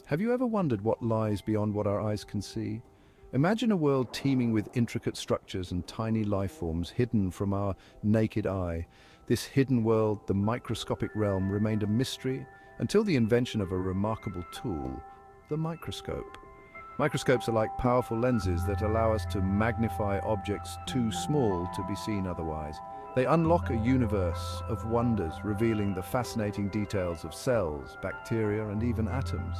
Have you ever wondered what lies beyond what our eyes can see? Imagine a world teeming with intricate structures and tiny life forms hidden from our naked eye. This hidden world, the microscopic realm, remained a mystery until the invention of a remarkable tool, the microscope. Microscopes are like powerful lenses that allow us to magnify objects too small to be seen otherwise. They unlock a universe of wonders, revealing the fascinating details of cells, bacteria, and even atoms.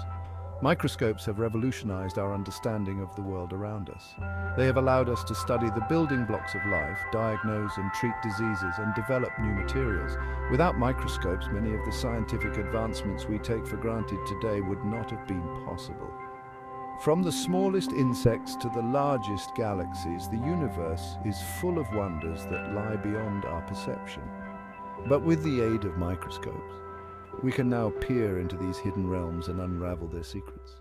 Microscopes have revolutionized our understanding of the world around us. They have allowed us to study the building blocks of life, diagnose and treat diseases, and develop new materials. Without microscopes, many of the scientific advancements we take for granted today would not have been possible. From the smallest insects to the largest galaxies, the universe is full of wonders that lie beyond our perception. But with the aid of microscopes, we can now peer into these hidden realms and unravel their secrets.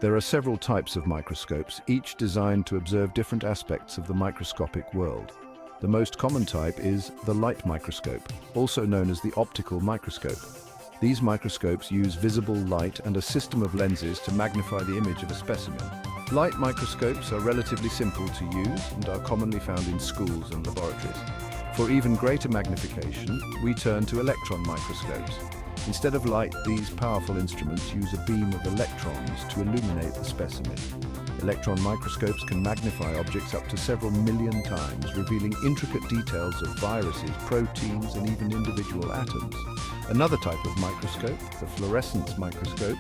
There are several types of microscopes, each designed to observe different aspects of the microscopic world. The most common type is the light microscope, also known as the optical microscope. These microscopes use visible light and a system of lenses to magnify the image of a specimen. Light microscopes are relatively simple to use and are commonly found in schools and laboratories. For even greater magnification, we turn to electron microscopes. Instead of light, these powerful instruments use a beam of electrons to illuminate the specimen. Electron microscopes can magnify objects up to several million times, revealing intricate details of viruses, proteins, and even individual atoms. Another type of microscope, the fluorescence microscope,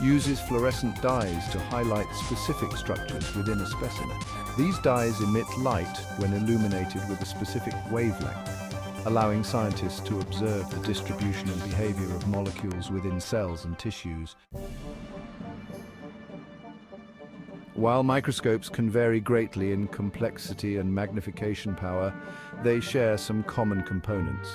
uses fluorescent dyes to highlight specific structures within a specimen. These dyes emit light when illuminated with a specific wavelength, allowing scientists to observe the distribution and behavior of molecules within cells and tissues. While microscopes can vary greatly in complexity and magnification power, they share some common components.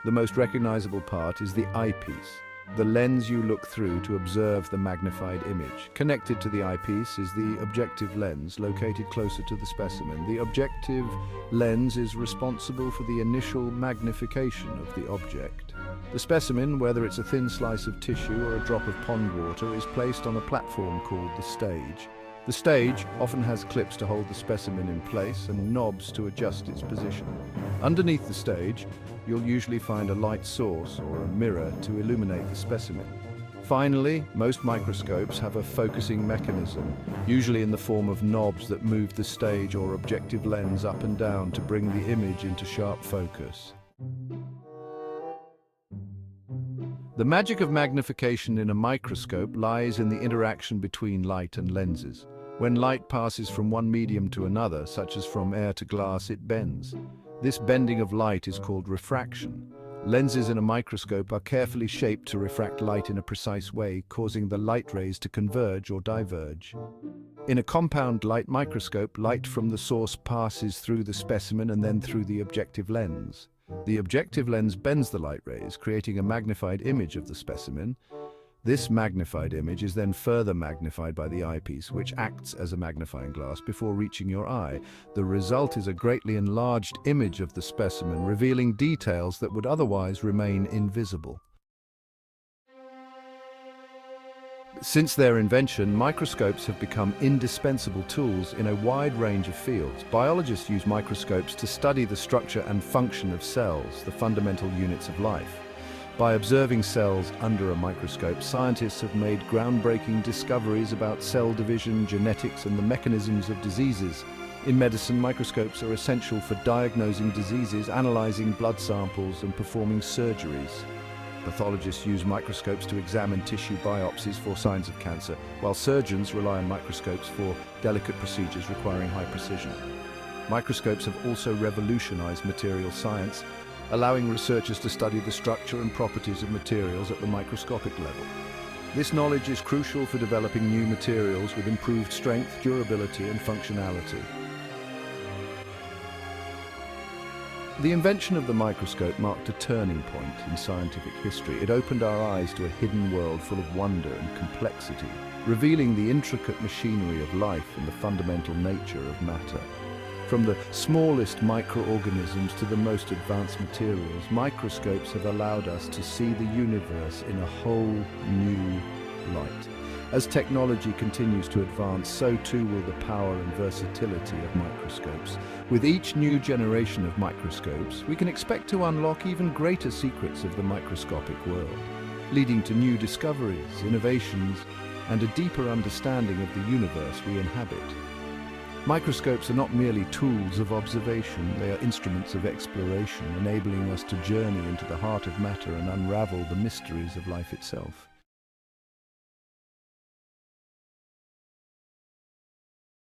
The most recognizable part is the eyepiece, the lens you look through to observe the magnified image. Connected to the eyepiece is the objective lens, located closer to the specimen. The objective lens is responsible for the initial magnification of the object. The specimen, whether it's a thin slice of tissue or a drop of pond water, is placed on a platform called the stage. The stage often has clips to hold the specimen in place and knobs to adjust its position. Underneath the stage, you'll usually find a light source or a mirror to illuminate the specimen. Finally, most microscopes have a focusing mechanism, usually in the form of knobs that move the stage or objective lens up and down to bring the image into sharp focus. The magic of magnification in a microscope lies in the interaction between light and lenses. When light passes from one medium to another, such as from air to glass, it bends. This bending of light is called refraction. Lenses in a microscope are carefully shaped to refract light in a precise way, causing the light rays to converge or diverge. In a compound light microscope, light from the source passes through the specimen and then through the objective lens. The objective lens bends the light rays, creating a magnified image of the specimen. This magnified image is then further magnified by the eyepiece, which acts as a magnifying glass before reaching your eye. The result is a greatly enlarged image of the specimen, revealing details that would otherwise remain invisible. Since their invention, microscopes have become indispensable tools in a wide range of fields. Biologists use microscopes to study the structure and function of cells, the fundamental units of life. By observing cells under a microscope, scientists have made groundbreaking discoveries about cell division, genetics, and the mechanisms of diseases. In medicine, microscopes are essential for diagnosing diseases, analyzing blood samples, and performing surgeries. Pathologists use microscopes to examine tissue biopsies for signs of cancer, while surgeons rely on microscopes for delicate procedures requiring high precision. Microscopes have also revolutionized material science, allowing researchers to study the structure and properties of materials at the microscopic level. This knowledge is crucial for developing new materials with improved strength, durability, and functionality. The invention of the microscope marked a turning point in scientific history. It opened our eyes to a hidden world full of wonder and complexity, revealing the intricate machinery of life and the fundamental nature of matter. From the smallest microorganisms to the most advanced materials, microscopes have allowed us to see the universe in a whole new light. As technology continues to advance, so too will the power and versatility of microscopes. With each new generation of microscopes, we can expect to unlock even greater secrets of the microscopic world, leading to new discoveries, innovations, and a deeper understanding of the universe we inhabit. Microscopes are not merely tools of observation, they are instruments of exploration, enabling us to journey into the heart of matter and unravel the mysteries of life itself.